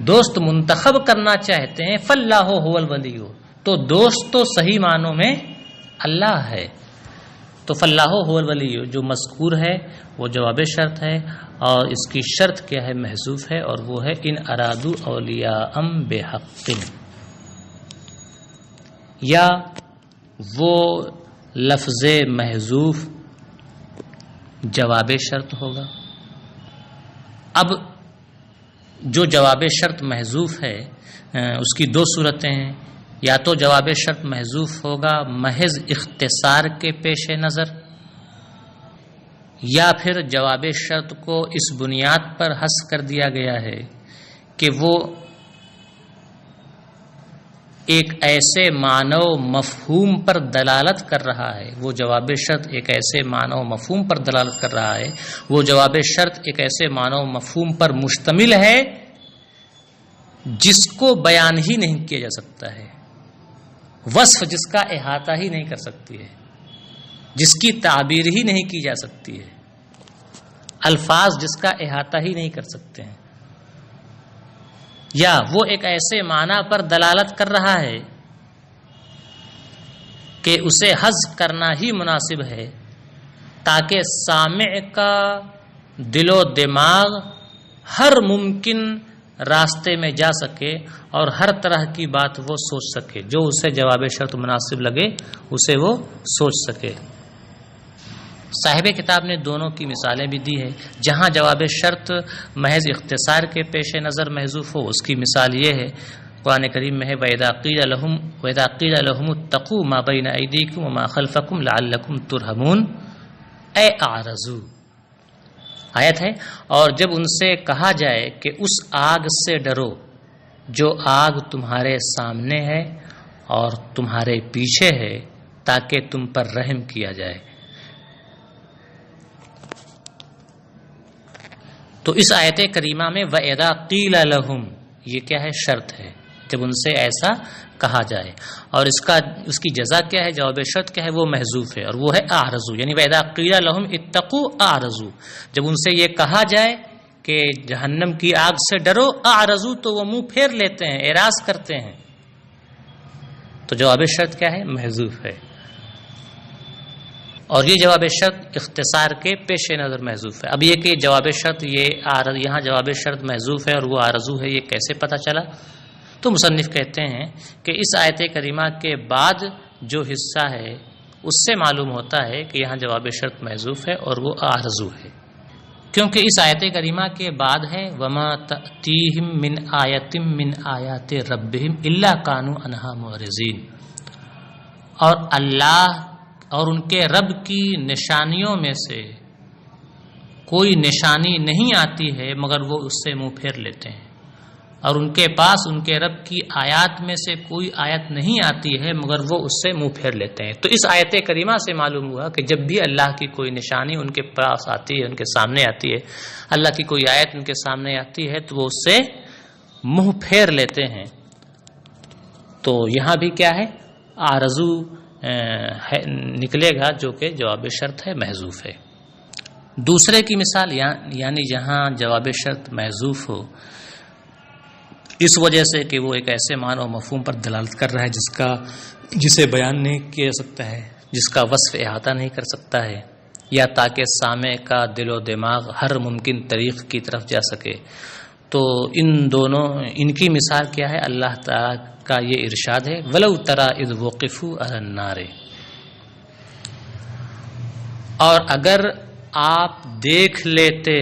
[SPEAKER 1] دوست منتخب کرنا چاہتے ہیں، فاللہ هو الولی، تو دوست تو صحیح معنوں میں اللہ ہے۔ تو فاللہ هو الولی جو مذکور ہے وہ جواب شرط ہے، اور اس کی شرط کیا ہے؟ محذوف ہے، اور وہ ہے ان ارادو اولیاء بحق، یا وہ لفظ محذوف جواب شرط ہوگا۔ اب جو جواب شرط محذوف ہے اس کی دو صورتیں ہیں، یا تو جواب شرط محذوف ہوگا محض اختصار کے پیش نظر، یا پھر جواب شرط کو اس بنیاد پر حذف کر دیا گیا ہے کہ وہ ایک ایسے معنی و مفہوم پر دلالت کر رہا ہے، وہ جواب شرط ایک ایسے معنی و مفہوم پر دلالت کر رہا ہے، وہ جواب شرط ایک ایسے معنی و مفہوم پر مشتمل ہے جس کو بیان ہی نہیں کیا جا سکتا ہے، وصف جس کا احاطہ ہی نہیں کر سکتی ہے، جس کی تعبیر ہی نہیں کی جا سکتی ہے، الفاظ جس کا احاطہ ہی نہیں کر سکتے ہیں، یا وہ ایک ایسے معنی پر دلالت کر رہا ہے کہ اسے حذف کرنا ہی مناسب ہے تاکہ سامع کا دل و دماغ ہر ممکن راستے میں جا سکے اور ہر طرح کی بات وہ سوچ سکے، جو اسے جواب شرط مناسب لگے اسے وہ سوچ سکے۔ صاحب کتاب نے دونوں کی مثالیں بھی دی ہے۔ جہاں جواب شرط محض اختصار کے پیش نظر محذوف ہو، اس کی مثال یہ ہے، قرآن کریم میں ہے وَإِذَا قِيلَ لَهُمُ اتَّقُوا مَا بَيْنَ أَيْدِيكُمْ وَمَا خَلْفَكُمْ لَعَلَّكُمْ تُرْحَمُونَ اے اعرضوا آیت ہے، اور جب ان سے کہا جائے کہ اس آگ سے ڈرو جو آگ تمہارے سامنے ہے اور تمہارے پیچھے ہے تاکہ تم پر رحم کیا جائے۔ تو اس آیت کریمہ میں وَإِذَا قِيلَ لَهُمْ یہ کیا ہے؟ شرط ہے، جب ان سے ایسا کہا جائے، اور اس کی جزا کیا ہے؟ جواب شرط کیا ہے؟ وہ محذوف ہے، اور وہ ہے اعرضوا، یعنی وَإِذَا قِيلَ لَهُمْ اتَّقُوا اعرضوا، جب ان سے یہ کہا جائے کہ جہنم کی آگ سے ڈرو، اعرضوا تو وہ منہ پھیر لیتے ہیں، اعراض کرتے ہیں، تو جواب شرط کیا ہے؟ محذوف ہے، اور یہ جواب شرط اختصار کے پیش نظر محذوف ہے۔ اب یہ کہ جواب شرط یہاں جواب شرط محذوف ہے اور وہ اعرضوا ہے، یہ کیسے پتہ چلا؟ تو مصنف کہتے ہیں کہ اس آیت کریمہ کے بعد جو حصہ ہے اس سے معلوم ہوتا ہے کہ یہاں جواب شرط محذوف ہے اور وہ اعرضوا ہے، کیونکہ اس آیت کریمہ کے بعد ہے وَمَا تَأْتِيهِم مِّنْ آیَةٍ مِّنْ آیَاتِ رَبِّهِمْ إِلَّا كَانُوا عَنْهَا مُعْرِضِينَ، اور اللہ اور ان کے رب کی نشانیوں میں سے کوئی نشانی نہیں آتی ہے مگر وہ اس سے منہ پھیر لیتے ہیں، اور ان کے پاس ان کے رب کی آیات میں سے کوئی آیت نہیں آتی ہے مگر وہ اس سے منہ پھیر لیتے ہیں۔ تو اس آیت کریمہ سے معلوم ہوا کہ جب بھی اللہ کی کوئی نشانی ان کے پاس آتی ہے، ان کے سامنے آتی ہے، اللہ کی کوئی آیت ان کے سامنے آتی ہے تو وہ اس سے منہ پھیر لیتے ہیں۔ تو یہاں بھی کیا ہے؟ اعرضوا نکلے گا، جو کہ جواب شرط ہے، محذوف ہے۔ دوسرے کی مثال یعنی جہاں جواب شرط محذوف ہو اس وجہ سے کہ وہ ایک ایسے معنی و مفہوم پر دلالت کر رہا ہے جسے بیان نہیں کیا جا سکتا ہے، جس کا وصف احاطہ نہیں کر سکتا ہے، یا تاکہ سامع کا دل و دماغ ہر ممکن طریق کی طرف جا سکے، تو ان کی مثال کیا ہے؟ اللہ تعالیٰ کا یہ ارشاد ہے وَلَوْ تَرَىٰ إِذْ وُقِفُوا عَلَى النَّارِ، اور اگر آپ دیکھ لیتے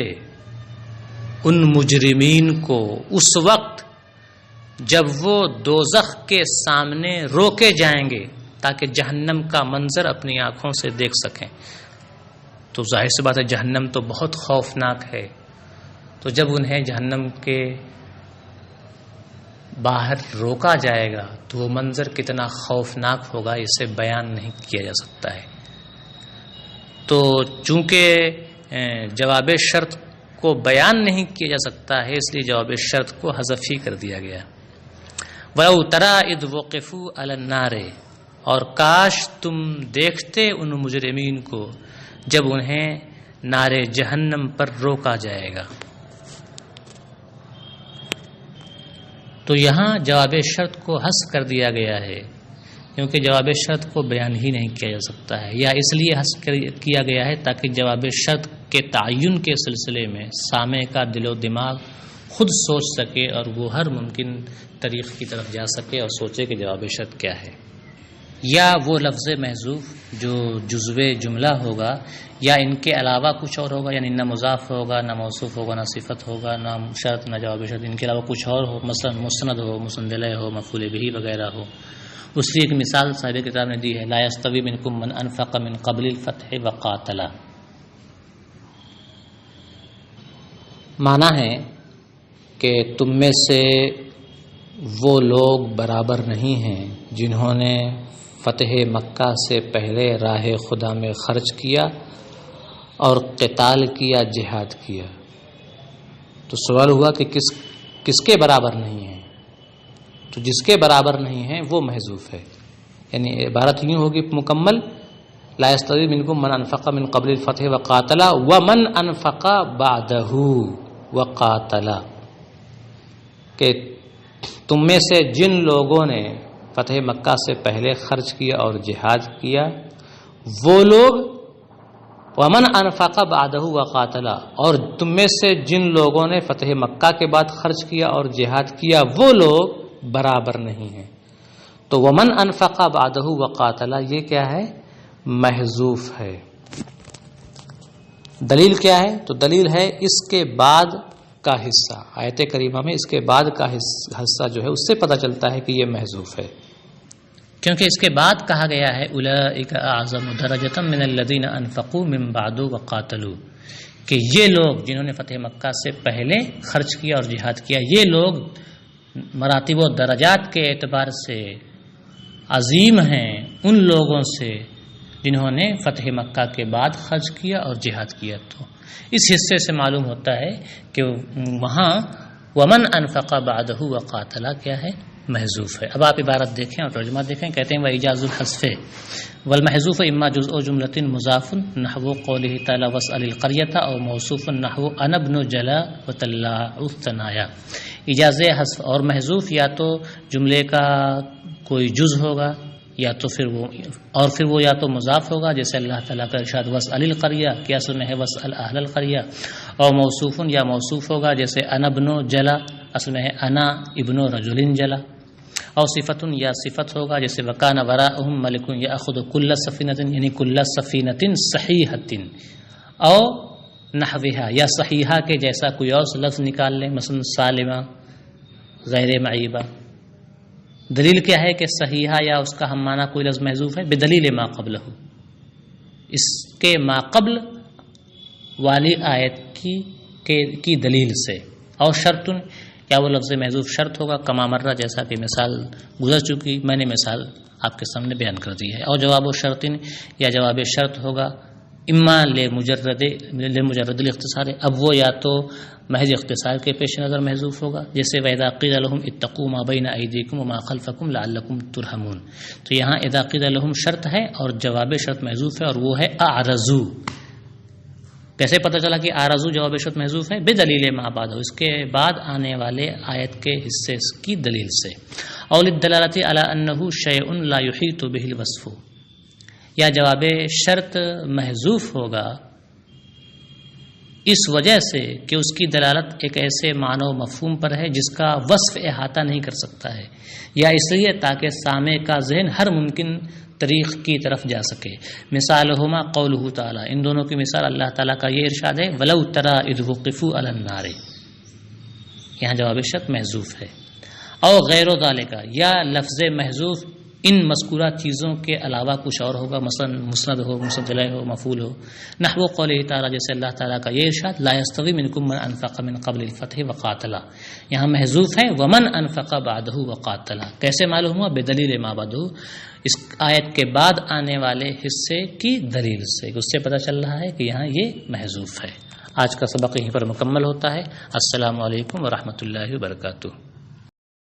[SPEAKER 1] ان مجرمین کو اس وقت جب وہ دوزخ کے سامنے روکے جائیں گے تاکہ جہنم کا منظر اپنی آنکھوں سے دیکھ سکیں، تو ظاہر سی بات ہے جہنم تو بہت خوفناک ہے، تو جب انہیں جہنم کے باہر روکا جائے گا تو وہ منظر کتنا خوفناک ہوگا اسے بیان نہیں کیا جا سکتا ہے۔ تو چونکہ جواب شرط کو بیان نہیں کیا جا سکتا ہے اس لیے جواب شرط کو حذف ہی کر دیا گیا۔ وَلَوْ تَرَىٰ إِذْ وُقِفُوا عَلَى النَّارِ، اور کاش تم دیکھتے ان مجرمین کو جب انہیں نار جہنم پر روکا جائے گا۔ تو یہاں جواب شرط کو حذف کر دیا گیا ہے، کیونکہ جواب شرط کو بیان ہی نہیں کیا جا سکتا ہے، یا اس لیے حذف کیا گیا ہے تاکہ جواب شرط کے تعین کے سلسلے میں سامع کا دل و دماغ خود سوچ سکے اور وہ ہر ممکن طریق کی طرف جا سکے اور سوچے کہ جواب شرط کیا ہے۔ یا وہ لفظ محذوف جو جزو جملہ ہوگا یا ان کے علاوہ کچھ اور ہوگا، یعنی نہ مضاف ہوگا، نہ موصوف ہوگا، نہ صفت ہوگا، نہ شرط، نہ جواب شرط، ان کے علاوہ کچھ اور ہو، مثلا مسند ہو، مسند الیہ ہو، مفعول بہ وغیرہ ہو۔ اس کی ایک مثال صاحب کتاب نے دی ہے، لا یستوی منکم من انفق من قبل الفتح وقاتل۔ معنی ہے کہ تم میں سے وہ لوگ برابر نہیں ہیں جنہوں نے فتح مکہ سے پہلے راہ خدا میں خرچ کیا اور قتال کیا، جہاد کیا۔ تو سوال ہوا کہ کس کے برابر نہیں ہیں؟ تو جس کے برابر نہیں ہیں وہ محذوف ہے، یعنی عبارت یوں ہوگی مکمل، لا یستوی منکم من انفق من قبل الفتح وقاتل ومن انفق بعدہ وقاتل، کہ تم میں سے جن لوگوں نے فتح مکہ سے پہلے خرچ کیا اور جہاد کیا وہ لوگ، ومن انفق بعدہ وقاتل، اور تم میں سے جن لوگوں نے فتح مکہ کے بعد خرچ کیا اور جہاد کیا وہ لوگ برابر نہیں ہیں۔ تو ومن انفق بعدہ وقاتل یہ کیا ہے؟ محذوف ہے۔ دلیل کیا ہے؟ تو دلیل ہے اس کے بعد کا حصہ، آیت کریمہ میں اس کے بعد کا حصہ جو ہے اس سے پتہ چلتا ہے کہ یہ محذوف ہے، کیونکہ اس کے بعد کہا گیا ہے اولئک اعظم درجۃ من الذین انفقوا من بعد وقاتلوا، کہ یہ لوگ جنہوں نے فتح مکہ سے پہلے خرچ کیا اور جہاد کیا، یہ لوگ مراتب و درجات کے اعتبار سے عظیم ہیں ان لوگوں سے جنہوں نے فتح مکہ کے بعد خرچ کیا اور جہاد کیا۔ تو اس حصے سے معلوم ہوتا ہے کہ وہاں ومن انفق بعدہ وقاتل کیا ہے؟ محذوف ہے۔ اب آپ عبارت دیکھیں اور ترجمہ دیکھیں، کہتے ہیں وَإِجَازُ الْحَذْفِ وَالْمَحْذُوفُ إِمَّا جُزْءُ جُمْلَةٍ مُضَافٌ نَحْوُ قَوْلِهِ تَعَالَى وَاسْأَلِ الْقَرْيَةَ أو موصوف نحو أَنَا ابْنُ جَلَا وَتَلَّاعُ الثَّنَايَا۔ اجاز حذف اور محذوف یا تو جملے کا کوئی جز ہوگا یا تو پھر وہ یا تو مضاف ہوگا، جیسے اللہ تعالیٰ کا ارشاد وَاسْأَلِ الْقَرْيَةَ کہ اصل میں ہے وَاسْأَلْ أَهْلَ الْقَرْيَةِ، اور موصوف یا موصوف ہوگا جیسے أَنَا ابْنُ جَلَا اصل میں ہے أَنَا ابْنُ رَجُلٍ جَلَا، اور صفت یا صفت ہوگا جیسے وَكَانَ وَرَاءَهُم مَلِكٌ يَأْخُذُ كُلَّ سَفِينَةٍ یعنی كُلَّ سَفِينَةٍ صَحِيحَةٍ، اور نحوها یا صحیحہ کے جیسا کوئی اور لفظ نکال لیں، مثلا سالمہ غیر معیبہ۔ دلیل کیا ہے کہ صحیحہ یا اس کا ہم معنی کوئی لفظ محذوف ہے؟ بدلیل ما قبلہ، اس کے ما قبل والی آیت کی دلیل سے، اور شرط یا وہ لفظ محذوف شرط ہوگا کما مرہ جیسا کہ مثال گزر چکی، میں نے مثال آپ کے سامنے بیان کر دی ہے، اور جواب و شرط یا جواب شرط ہوگا اما لمجرد الاختصار، اب وہ یا تو محض اختصار کے پیش نظر محذوف ہوگا، جیسے وَإِذَا قِيلَ لَهُمْ اتَّقُوا مَا بَيْنَ أَيْدِيكُمْ وَمَا خَلْفَكُمْ لَعَلَّكُمْ تُرْحَمُونَ، تو یہاں اذا قیل لهم شرط ہے اور جواب شرط محذوف ہے، اور وہ ہے اعرضوا۔ کیسے پتہ چلا کہ اعرضوا جواب شرط محذوف ہے؟ بدلیل ما بعد، اس کے بعد آنے والے آیت کے حصے کی دلیل سے، اور للدلالۃ علی انہ شیء لا یحیط بہ الوصف، یا جواب شرط محذوف ہوگا اس وجہ سے کہ اس کی دلالت ایک ایسے معنی و مفہوم پر ہے جس کا وصف احاطہ نہیں کر سکتا ہے، یا اس لیے تاکہ سامع کا ذہن ہر ممکن طریق کی طرف جا سکے۔ مثالہما قولہ تعالی، ان دونوں کی مثال اللہ تعالیٰ کا یہ ارشاد ہے وَلَوْ تَرَىٰ إِذْ وُقِفُوا عَلَى النَّارِ، یہاں جواب شرط محذوف ہے، اور غیر ذالک یا لفظ محذوف ان مذکورہ چیزوں کے علاوہ کچھ اور ہوگا، مثلا مسند ہو، مسند الیہ ہو، مفعول ہو، نحو قولہ تعالی جیسے اللہ تعالیٰ کا یہ ارشاد لا یستوی منکم من انفق من قبل الفتح وقاتل، یہاں محذوف ہے ومن انفق بعدہ وقاتل، کیسے معلوم ہوا؟ بدلیل ما بعدہ، اس آیت کے بعد آنے والے حصے کی دلیل سے، اس سے پتہ چل رہا ہے کہ یہاں یہ محذوف ہے۔ آج کا سبق یہیں پر مکمل ہوتا ہے۔ السلام علیکم ورحمۃ اللہ وبرکاتہ۔